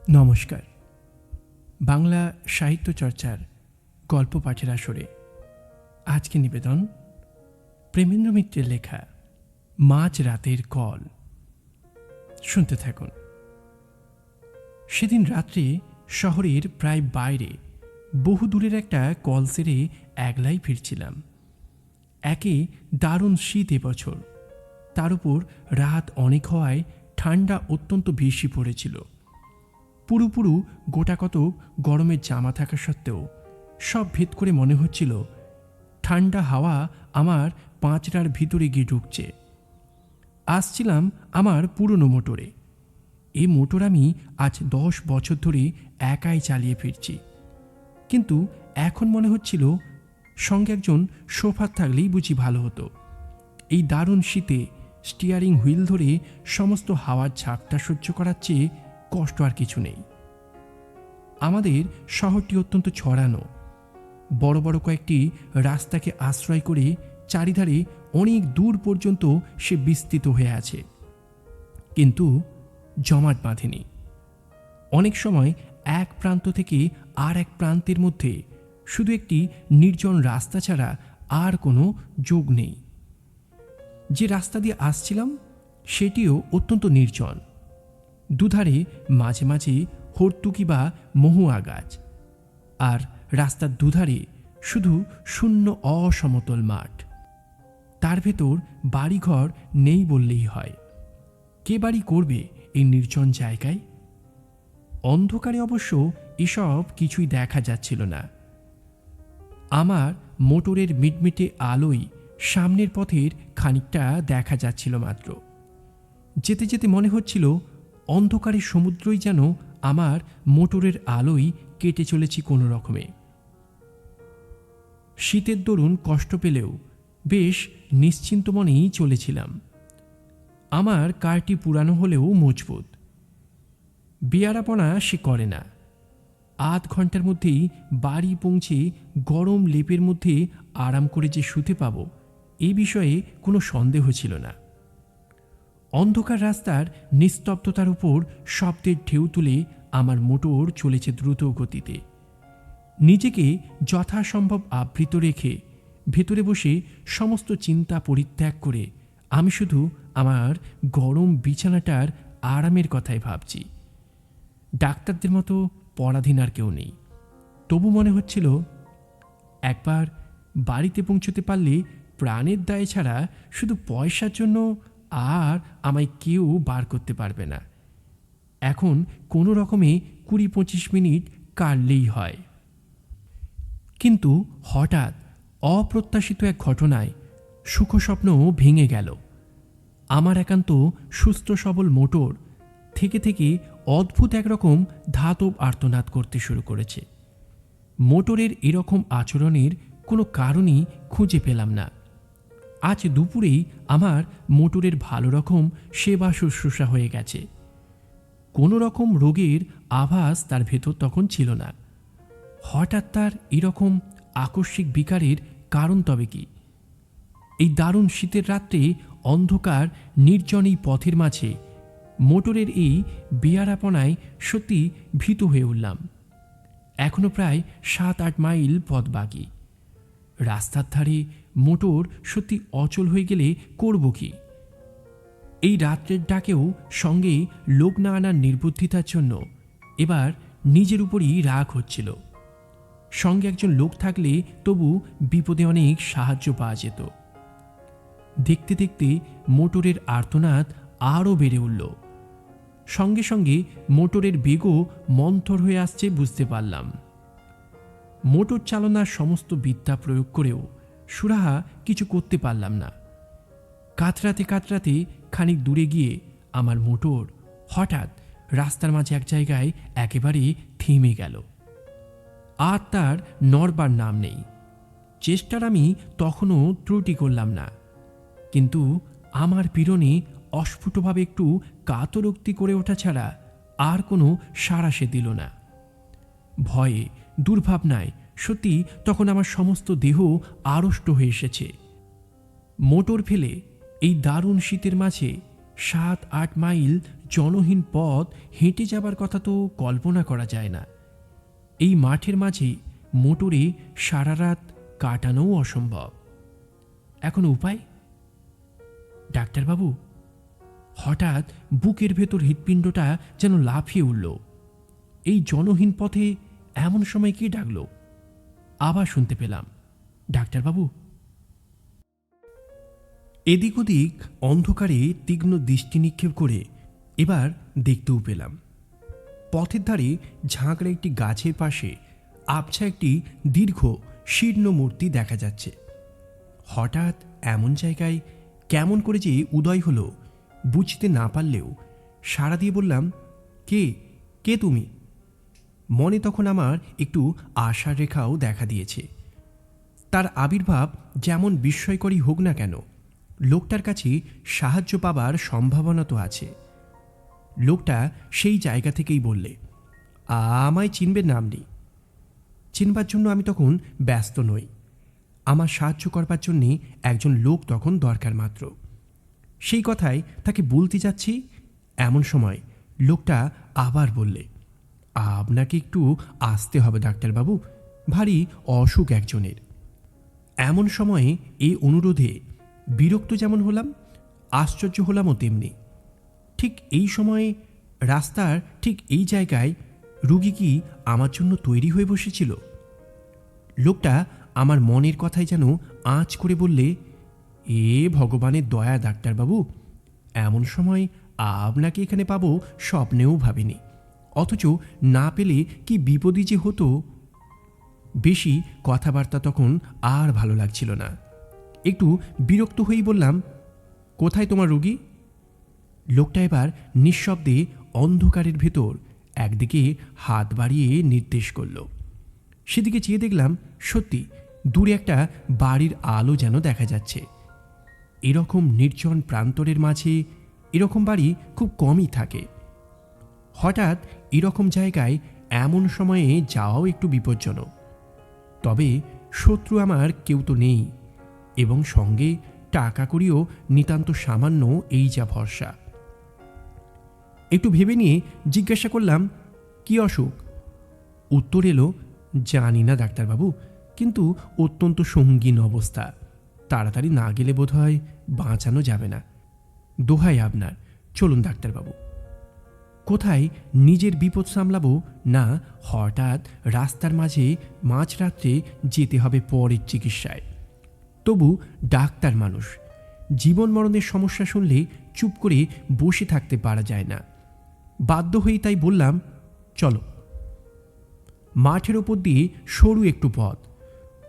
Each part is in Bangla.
নমস্কার। বাংলা সাহিত্য চর্চার গল্প পাঠের আসরে আজকে নিবেদন প্রেমেন্দ্র মিত্রের লেখা মাঝ রাতের কল। শুনতে থাকুন। সেদিন রাত্রে শহরের প্রায় বাইরে বহু দূরের একটা কল সেরে একলাই ফিরছিলাম। একে দারুণ শীত এবছর, তার উপর রাত অনেক হওয়ায় ঠান্ডা অত্যন্ত বেশি পড়েছিল। পুরু গোটাকত গরমের জামা থাকা সত্ত্বেও সব ভেদ করে মনে হচ্ছিল ঠান্ডা হাওয়া আমার পাঁচড়ার ভিতরে গিয়ে ঢুকছে। আসছিলাম আমার পুরনো মোটরে। এই মোটর আমি আজ 10 বছর ধরে একাই চালিয়ে ফিরছি, কিন্তু এখন মনে হচ্ছিল সঙ্গে একজন সোফার থাকলেই বুঝি ভালো হতো। এই দারুণ শীতে স্টিয়ারিং হুইল ধরে সমস্ত হাওয়ার ঝাপটা সহ্য করার চেয়ে কষ্ট আর কিছু নেই। আমাদের শহরটি অত্যন্ত ছড়ানো, বড় বড় কয়েকটি রাস্তাকে আশ্রয় করে চারিধারে অনেক দূর পর্যন্ত সে বিস্তৃত হয়ে আছে, কিন্তু জমাট বাঁধেনি। অনেক সময় এক প্রান্ত থেকে আর এক প্রান্তের মধ্যে শুধু একটি নির্জন রাস্তা ছাড়া আর কোনো যোগ নেই। যে রাস্তা দিয়ে আসছিলাম সেটিও অত্যন্ত নির্জন। দুধারে মাঝে মাঝে হর্তুকি বা মহুয়া গাছ, আর রাস্তার দুধারে শুধু শূন্য অসমতল মাঠ। তার ভেতর বাড়িঘর নেই বললেই হয়। কে বাড়ি করবে এই নির্জন জায়গায়? অন্ধকারে অবশ্য এসব কিছুই দেখা যাচ্ছিল না। আমার মোটরের মিটমিটে আলোয় সামনের পথের খানিকটা দেখা যাচ্ছিল মাত্র। যেতে যেতে মনে হচ্ছিল অন্ধকারের সমুদ্রই যেন আমার মোটরের আলোয় কেটে চলেছি কোনো রকমে। শীতের দরুন কষ্ট পেলেও বেশ নিশ্চিন্ত মনেই চলেছিলাম। আমার কারটি পুরানো হলেও মজবুত, বেয়ারাপনা সে করে না। আধ ঘন্টার মধ্যেই বাড়ি পৌঁছে গরম লেপের মধ্যে আরাম করে যে শুতে পাব এই বিষয়ে কোনো সন্দেহ ছিল না। অন্ধকার রাস্তার নিস্তব্ধতার উপর শব্দের ঢেউ তুলে আমার মোটর চলেছে দ্রুত গতিতে। নিজেকে যথাসম্ভব আবৃত রেখে ভেতরে বসে সমস্ত চিন্তা পরিত্যাগ করে আমি শুধু আমার গরম বিছানাটার আরামের কথাই ভাবছি। ডাক্তারদের মতো পরাধীন আর কেউ নেই। তবু মনে হচ্ছিল একবার বাড়িতে পৌঁছতে পারলে প্রাণের দায় ছাড়া শুধু পয়সার জন্য আর আমায় কেউ বার করতে পারবে না। এখন কোনো রকমে 20-25 মিনিট কাটলেই হয়। কিন্তু হঠাৎ অপ্রত্যাশিত এক ঘটনায় সুখস্বপ্ন ভেঙে গেল। আমার একান্ত সুস্থ সবল মোটর থেকে থেকে অদ্ভুত একরকম ধাতব আর্তনাদ করতে শুরু করেছে। মোটরের এরকম আচরণের কোনো কারণই খুঁজে পেলাম না। আজ দুপুরেই আমার মোটরের ভালো রকম সেবা শুশ্রূষা হয়ে গেছে। কোনো রকম রোগের আভাস তার ভেতর তখন ছিল না। হঠাৎ তার এরকম আকস্মিক বিকারের কারণ তবে কি? এই দারুণ শীতের রাত্রে অন্ধকার নির্জন এই পথের মাঝে মোটরের এই বেয়ারাপনায় সত্যি ভীত হয়ে উঠলাম। এখনো প্রায় 7-8 মাইল পথ বাকি। রাস্তার ধারে মোটর সত্যি অচল হয়ে গেলে করব কি? এই রাত্রের ডাকেও সঙ্গে লোক না আনার নির্বুদ্ধিতার জন্য এবার নিজের উপরই রাগ হচ্ছিল। সঙ্গে একজন লোক থাকলে তবু বিপদে অনেক সাহায্য পাওয়া যেত। দেখতে দেখতে মোটরের আর্তনাদ আরও বেড়ে উঠল। সঙ্গে সঙ্গে মোটরের বেগও মন্থর হয়ে আসছে বুঝতে পারলাম। মোটর চালনার সমস্ত বিদ্যা প্রয়োগ করেও সুরাহা কিছু করতে পারলাম না। কাতরাতে কাতরাতে খানিক দূরে গিয়ে আমার মোটর হঠাৎ রাস্তার মাঝে এক জায়গায় একেবারে থেমে গেল। আর তার নড়বার নাম নেই। চেষ্টার আমি তখনও ত্রুটি করলাম না, কিন্তু আমার পীড়নে অস্ফুটভাবে একটু কাতরোক্তি করে ওঠা ছাড়া আর কোনো সাড়া সে দিল না। ভয়ে দুর্ভাবনায় সত্যি তখন আমার সমস্ত দেহ আড়ষ্ট হয়ে এসেছে। মোটর ফেলে এই দারুণ শীতের মাঝে 7-8 মাইল জনহীন পথ হেঁটে যাবার কথা তো কল্পনা করা যায় না। এই মাঠের মাঝে মোটরে সারা রাত কাটানোও অসম্ভব। এখন উপায়? ডাক্তারবাবু, হঠাৎ বুকের ভেতর হৃৎপিণ্ডটা যেন লাফিয়ে উঠল। এই জনহীন পথে এমন সময় কে ডাকল? আবার শুনতে পেলাম, ডাক্তারবাবু। এদিক ওদিক অন্ধকারে তীক্ষ্ণ দৃষ্টি নিক্ষেপ করে এবার দেখতেও পেলাম, পথের ধারে ঝাঁকড়া একটি গাছের পাশে আবছা একটি দীর্ঘ শীর্ণ মূর্তি দেখা যাচ্ছে। হঠাৎ এমন জায়গায় কেমন করে যে উদয় হলো বুঝতে না পারলেও সাড়া দিয়ে বললাম, কে কে তুমি? মনে তখন আমার একটু আশার রেখাও দেখা দিয়েছে। তার আবির্ভাব যেমন বিস্ময়করই হোক না কেন, লোকটার কাছে সাহায্য পাবার সম্ভাবনা তো আছে। লোকটা সেই জায়গা থেকেই বললে, আমায় চিনবেন না আপনি? চিনবার জন্য আমি তখন ব্যস্ত নই। আমার সাহায্য করবার জন্যে একজন লোক তখন দরকার মাত্র। সেই কথাই তাকে বলতে যাচ্ছি, এমন সময় লোকটা আবার বললে, আপনাকে একটু আসতে হবে ডাক্তারবাবু, ভারী অসুখ একজনের। এমন সময়ে এই অনুরোধে বিরক্ত যেমন হলাম, আশ্চর্য হলামও তেমনি। ঠিক এই সময়ে রাস্তার ঠিক এই জায়গায় রুগী কি আমার জন্য তৈরি হয়ে বসেছিল? লোকটা আমার মনের কথাই যেন আঁচ করে বললে, এ ভগবানের দয়া ডাক্তারবাবু, এমন সময় আপনাকে এখানে পাবো স্বপ্নেও ভাবিনি, অথচ না পেলে কি বিপদই যে হতো। বেশি কথাবার্তা তখন আর ভালো লাগছিল না। একটু বিরক্ত হয়েই বললাম, কোথায় তোমার রুগী? লোকটা এবার নিঃশব্দে অন্ধকারের ভেতর একদিকে হাত বাড়িয়ে নির্দেশ করল। সেদিকে চেয়ে দেখলাম, সত্যি দূরে একটা বাড়ির আলো যেন দেখা যাচ্ছে। এরকম নির্জন প্রান্তরের মাঝে এরকম বাড়ি খুব কমই থাকে। হঠাৎ এরকম জায়গায় এমন সময়ে যাওয়াও একটু বিপজ্জনক। তবে শত্রু আমার কেউ তো নেই, এবং সঙ্গে টাকা করিও নিতান্ত সামান্য, এই যা ভরসা। একটু ভেবে নিয়ে জিজ্ঞাসা করলাম, কি অসুখ? উত্তর এলো, জানি না ডাক্তারবাবু, কিন্তু অত্যন্ত সঙ্গীন অবস্থা। তাড়াতাড়ি না গেলে বোধহয় বাঁচানো যাবে না। দোহাই আপনার, চলুন ডাক্তারবাবু। কোথায় নিজের বিপদ সামলাবো না হঠাৎ রাস্তার মাঝে মাঝরাত্রে যেতে হবে পরের চিকিৎসায়। তবু ডাক্তার মানুষ, জীবন মরণের সমস্যা শুনলে চুপ করে বসে থাকতে পারা যায় না। বাধ্য হয়েই তাই বললাম, চলো। মাঠের ওপর দিয়ে সরু একটু পথ,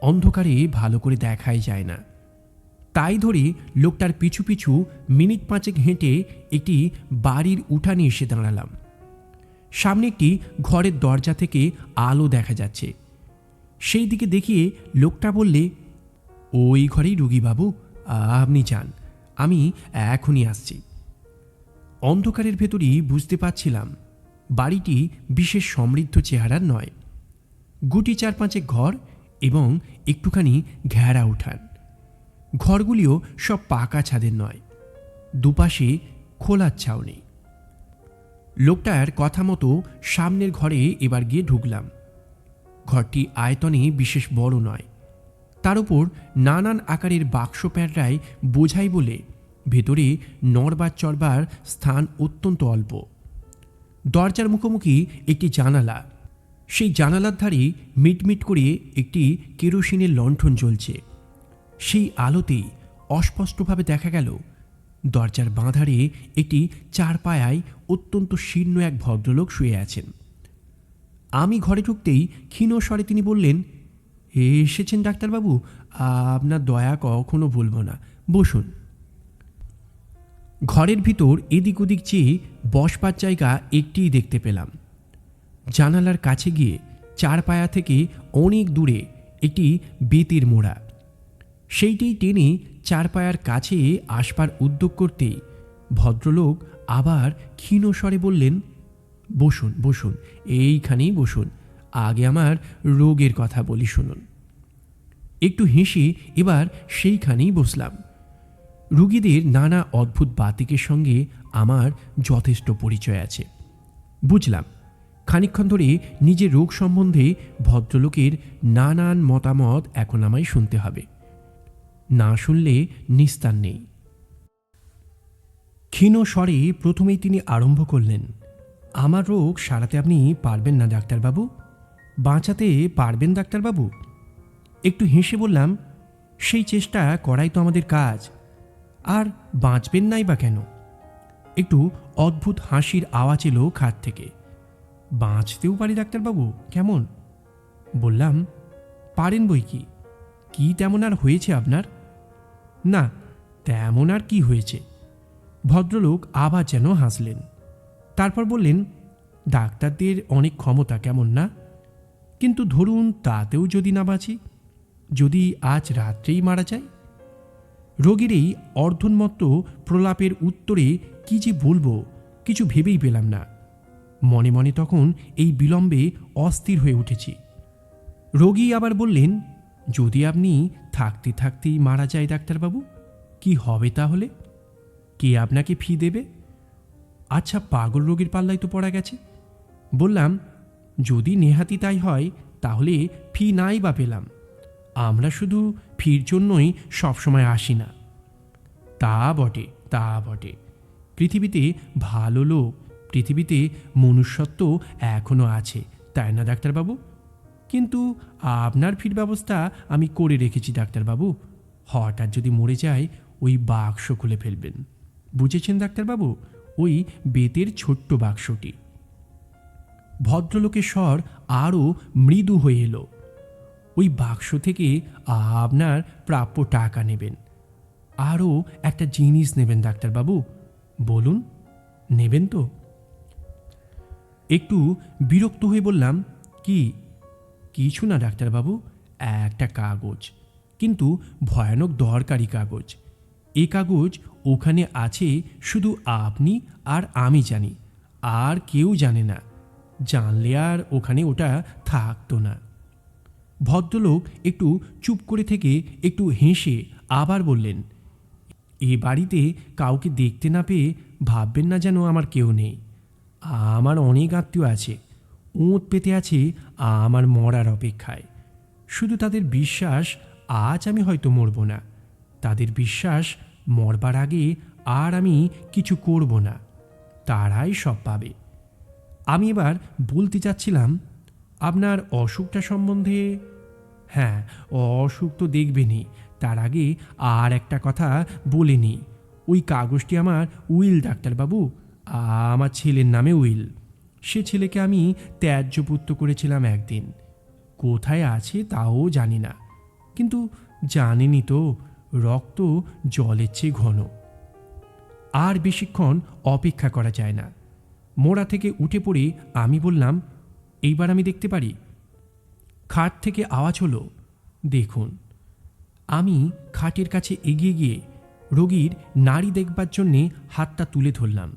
অন্ধকারে ভালো করে দেখাই যায় না। তাই ধরে লোকটার পিছু পিছু মিনিট 5 হেঁটে একটি বাড়ির উঠানে এসে দাঁড়ালাম। সামনে একটি ঘরের দরজা থেকে আলো দেখা যাচ্ছে। সেই দিকে দেখিয়ে লোকটা বললে, ওই ঘরেই রুগী বাবু, আপনি যান, আমি এখনই আসছি। অন্ধকারের ভেতরই বুঝতে পারছিলাম বাড়িটি বিশেষ সমৃদ্ধ চেহারার নয়। গুটি 4-5 ঘর এবং একটুখানি ঘেরা উঠান। ঘরগুলিও সব পাকা ছাদের নয়, দুপাশে খোলার ছাউনি। লোকটার কথা মতো সামনের ঘরে এবার গিয়ে ঢুকলাম। ঘরটি আয়তনে বিশেষ বড় নয়, তার উপর নানান আকারের বাক্স প্যাডরায় বোঝাই বলে ভেতরে নড়বার চড়বার স্থান অত্যন্ত অল্প। দরজার মুখোমুখি একটি জানালা, সেই জানালার ধারে মিটমিট করে একটি কেরোসিনের লণ্ঠন জ্বলছে। সেই আলোতেই অস্পষ্টভাবে দেখা গেল দরজার বাঁধারে একটি 4 পায়ায় অত্যন্ত শীর্ণ এক ভদ্রলোক শুয়ে আছেন। আমি ঘরে ঢুকতেই ক্ষীণ স্বরে তিনি বললেন, এসেছেন ডাক্তারবাবু, আপনার দয়া কখনো ভুলব না, বসুন। ঘরের ভিতর এদিক ওদিক চেয়ে বসবার জায়গা একটিই দেখতে পেলাম। জানালার কাছে গিয়ে 4 পায়া থেকে অনেক দূরে একটি বেতের মোড়া। সেইটিই টেনে 4 পায়ার কাছে আসবার উদ্যোগ করতে ভদ্রলোক আবার ক্ষীণ স্বরে বললেন, বসুন বসুন, এইখানেই বসুন, আগে আমার রোগের কথা বলি শুনুন। একটু হেসে এবার সেইখানেই বসলাম। রুগীদের নানা অদ্ভুত বাতিকের সঙ্গে আমার যথেষ্ট পরিচয় আছে। বুঝলাম খানিকক্ষণ ধরে নিজের রোগ সম্বন্ধে ভদ্রলোকের নানান মতামত এখন আমায় শুনতে হবে, না শুনলে নিস্তার নেই। ক্ষীণ স্বরে প্রথমেই তিনি আরম্ভ করলেন, আমার রোগ সারাতে আপনি পারবেন না ডাক্তারবাবু? বাঁচাতে পারবেন ডাক্তারবাবু? একটু হেসে বললাম, সেই চেষ্টা করাই তো আমাদের কাজ। আর বাঁচবেন নাই বা কেন? একটু অদ্ভুত হাসির আওয়াজ এলো খাট থেকে। বাঁচতেও পারি ডাক্তারবাবু, কেমন? বললাম, পারেন বই কি। কি তেমন আর হয়েছে আপনার? না, তেমন আর কি হয়েছে। ভদ্রলোক আবার যেন হাসলেন। তারপর বললেন, ডাক্তারদের অনেক ক্ষমতা, কেমন না? কিন্তু ধরুন তাতেও যদি না বাঁচি, যদি আজ রাত্রেই মারা যায়? রোগীর এই অর্ধোন্মত্ত প্রলাপের উত্তরে কি যে বলবো কিছু ভেবেই পেলাম না। মনে মনে তখন এই বিলম্বে অস্থির হয়ে উঠেছি। রোগী আবার বললেন, যদি আপনি থাকতে থাকতেই মারা যায় ডাক্তারবাবু, কি হবে তাহলে? কে আপনাকে ফি দেবে? আচ্ছা, পাগল রোগীর পাল্লায় তো পড়া গেছে। বললাম, যদি নেহাতি তাই হয় তাহলে ফি নাই বা পেলাম, আমরা শুধু ফির জন্যই সবসময় আসি না। তা বটে, তা বটে। পৃথিবীতে ভালো লোক, পৃথিবীতে মনুষ্যত্ব এখনও আছে, তাই না ডাক্তারবাবু? কিন্তু আপনার ফির ব্যবস্থা আমি করে রেখেছি ডাক্তারবাবু। হঠাৎ যদি মরে যায়, ওই বাক্স খুলে ফেলবেন। বুঝেছেন ডাক্তারবাবু? ওই বেতের ছোট্ট বাক্সটি। ভদ্রলোকের স্বর আরও মৃদু হয়ে এলো। ওই বাক্স থেকে আপনার প্রাপ্য টাকা নেবেন, আরও একটা জিনিস নেবেন ডাক্তারবাবু। বলুন, নেবেন তো? একটু বিরক্ত হয়ে বললাম, কি? কিছু না ডাক্তারবাবু, একটা কাগজ, কিন্তু ভয়ানক দরকারি কাগজ। এ কাগজ ওখানে আছে শুধু আপনি আর আমি জানি, আর কেউ জানে না। জানলে আর ওখানে ওটা থাকতো না। ভদ্রলোক একটু চুপ করে থেকে একটু হেসে আবার বললেন, এ বাড়িতে কাউকে দেখতে না পেয়ে ভাববেন না যেন আমার কেউ নেই। আমার অনেক আত্মীয় আছে, ওঁত পেতে আছে আমার মরার অপেক্ষায়। শুধু তাদের বিশ্বাস আজ আমি হয়তো মরব না, তাদের বিশ্বাস মরবার আগে আর আমি কিছু করব না, তারাই সব পাবে। আমি এবার বলতে চাচ্ছিলাম, আপনার অসুখটা সম্বন্ধে। হ্যাঁ, অসুখ তো দেখবেনই, তার আগে আর একটা কথা বলে নিই। ওই কাগজটি আমার উইল ডাক্তারবাবু, আমার ছেলের নামে উইল। সে ছেলেকে আমি ত্যায্যপুত্র করেছিলাম একদিন। কোথায় আছে তাও জানি না, কিন্তু জানেনই তো, রক্ত জলের চেয়ে ঘন। আর বেশিক্ষণ অপেক্ষা করা যায় না। মোড়া থেকে উঠে পড়ে আমি বললাম, এইবার আমি দেখতে পারি? খাট থেকে আওয়াজ হলো, দেখুন। আমি খাটের কাছে এগিয়ে গিয়ে রোগীর নাড়ি দেখবার জন্যে হাতটা তুলে ধরলাম,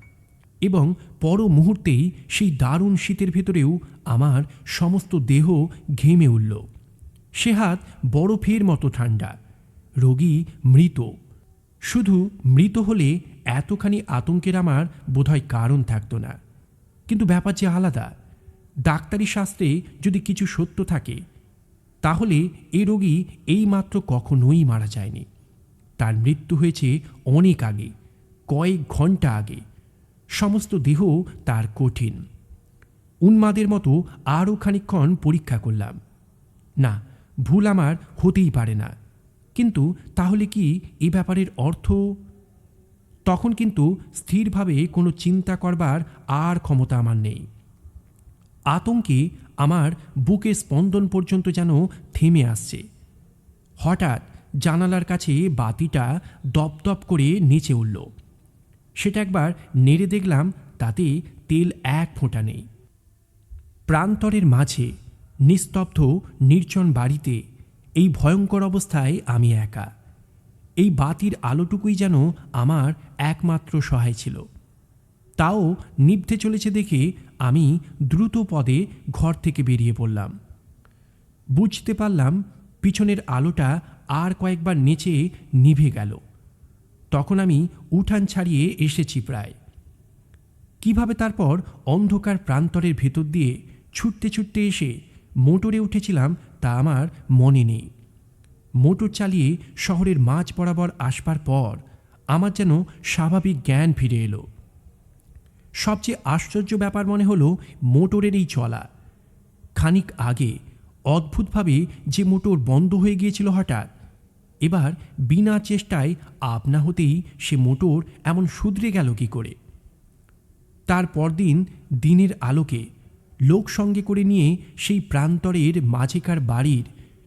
এবং পর মুহূর্তেই সেই দারুণ শীতের ভেতরেও আমার সমস্ত দেহ ঘেমে উঠল। সে হাত বরফের মতো ঠান্ডা। রোগী মৃত। শুধু মৃত হলে এতখানি আতঙ্কের আমার বোধহয় কারণ থাকতো না, কিন্তু ব্যাপার যে আলাদা। ডাক্তারি শাস্ত্রে যদি কিছু সত্য থাকে, তাহলে এ রোগী এইমাত্র কখনোই মারা যায়নি। তার মৃত্যু হয়েছে অনেক আগে, কয়েক ঘন্টা আগে। সমস্ত দেহ তার কঠিন। উন্মাদের মতো আরও খানিকক্ষণ পরীক্ষা করলাম। না, ভুল আমার হতেই পারে না। কিন্তু তাহলে কি এ ব্যাপারের অর্থ? তখন কিন্তু স্থিরভাবে কোনো চিন্তা করবার আর ক্ষমতা আমার নেই। আতঙ্কে আমার বুকের স্পন্দন পর্যন্ত যেন থেমে আসছে। হঠাৎ জানালার কাছে বাতিটা দপদপ করে নেচে উঠল। সেটা একবার নেড়ে দেখলাম, তাতে তেল এক ফোঁটা নেই। প্রান্তরের মাঝে নিস্তব্ধ নির্জন বাড়িতে এই ভয়ঙ্কর অবস্থায় আমি একা। এই বাতির আলোটুকুই যেন আমার একমাত্র সহায় ছিল। তাও নিভতে চলেছে দেখে আমি দ্রুত পদে ঘর থেকে বেরিয়ে পড়লাম। বুঝতে পারলাম পিছনের আলোটা আর কয়েকবার নেচে নিভে গেল। তখন আমি উঠান ছাড়িয়ে এসেছি প্রায়। কিভাবে তারপর অন্ধকার প্রান্তরের ভেতর দিয়ে ছুটতে ছুটতে এসে মোটরে উঠেছিলাম তা আমার মনে নেই। মোটর চালিয়ে শহরের মাঝ বরাবর আসবার পর আমার যেন স্বাভাবিক জ্ঞান ফিরে এলো। সবচেয়ে আশ্চর্য ব্যাপার মনে হলো মোটরের এই চলা। খানিক আগে অদ্ভুতভাবে যে মোটর বন্ধ হয়ে গিয়েছিল হঠাৎ, এবার বিনা চেষ্টায় আপনা হতেই সে মোটর এমন শুধরে গেল কি করে। তার পরদিন দিনের আলোকে লোক সঙ্গে করে নিয়ে সেই প্রান্তরের মাঝেকার বাড়ির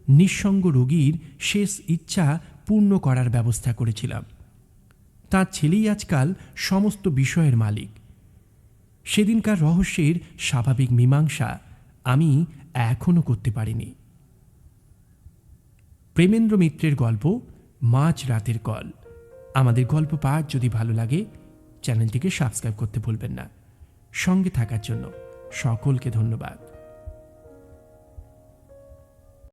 নিঃসঙ্গ রোগীর শেষ ইচ্ছা পূর্ণ করার ব্যবস্থা করেছিলাম। তার ছেলেই আজকাল সমস্ত বিষয়ের মালিক। সেদিনকার রহস্যের স্বাভাবিক মীমাংসা আমি এখনও করতে পারিনি। প্রেমেন্দ্র মিত্রের গল্প মাঝ রাতের কল। আমাদের গল্প পাঠ যদি ভালো লাগে চ্যানেলটিকে সাবস্ক্রাইব করতে ভুলবেন না। সঙ্গে থাকার জন্য সকলকে ধন্যবাদ।